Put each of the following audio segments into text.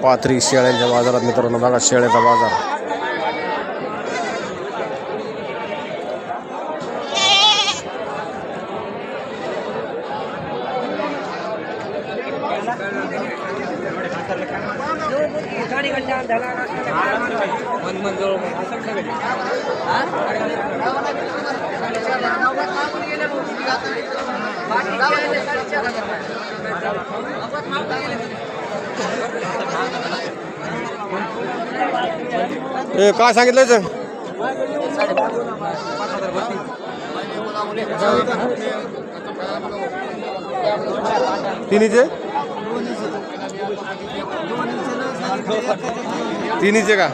पाथरी शेळ्यांच्या बाजारात मित्रांनो बघा शेळ्याचा बाजार. काय सांगितलं तिन्हीचे तिन्हीचे का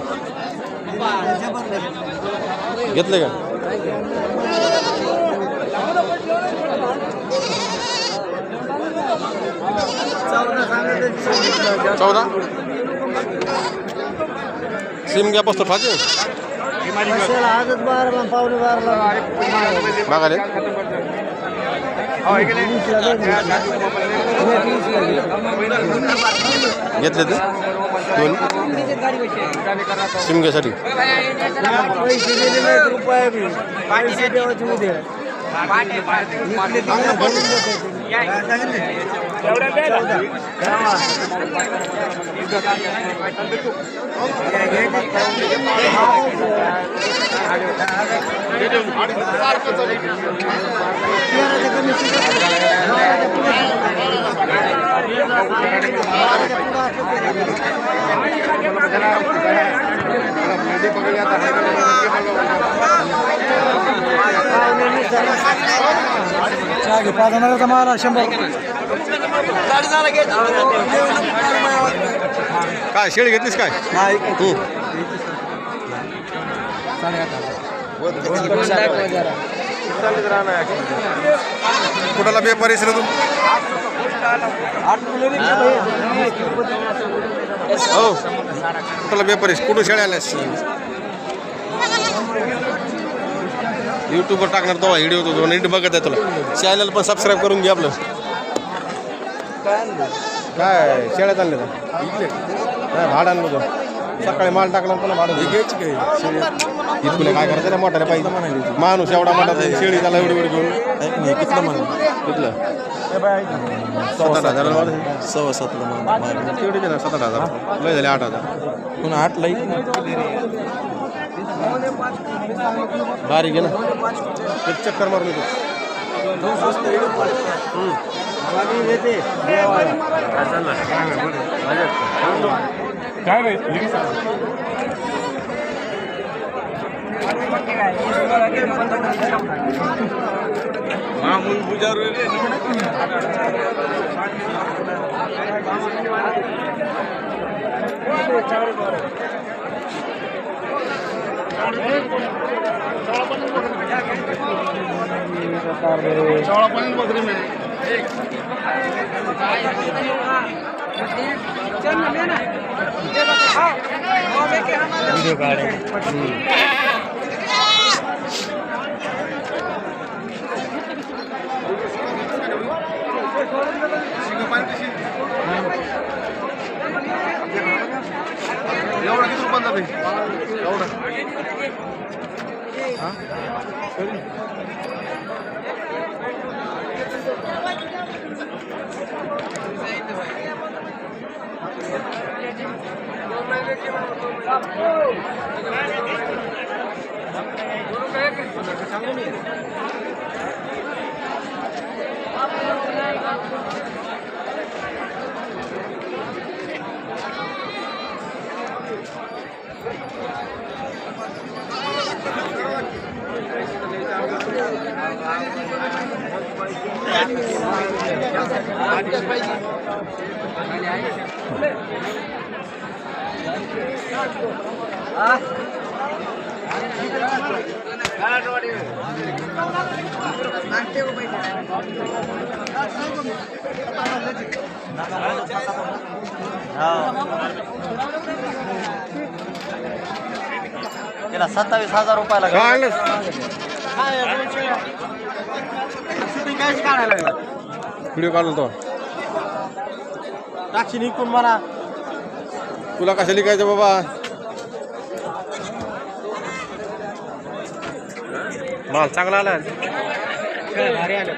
घेतले का? चौदा सिम घ्या बसतो ठाके मागाले घेतले ते दोन सिम घ्यासाठी मारा 100 काय शेळी घेतलीस काय? कुठाला व्यापारी तू? हो कुठाला व्यापारी कुठं शेळ्या आल्यास? यूट्यूबवर टाकणार तो व्हिडिओ तो नीट बघत आहे तुला. चॅनल पण सबस्क्राईब करून घे आपलं. काय शेळ्यात आणले तर भाडं आणलं होतं सकाळी माल टाकला पण भाडं घ्यायची काय इतकुले काय करायचं मोठ्याला पाहिजे माणूस एवढा मोठा शेळी त्याला एवढी एवढी घेऊन कितलं म्हणून कितलं 7,000 सव्वा 7ला तेवढे ना 7,000 लय झाले 8,000 पुन्हा 8 ला बारीक आहे ना एक चक्कर मारून येतो. काय मामूल बुजार बकरी में एवढा किती रुपयांचा एवढा त्याला 27,000 रुपयाला व्हिडिओ काढला तो टाकशी निघून म्हणा. तुला कसं लिकायचं बाबा. माल चांगला आला. भारी आलं.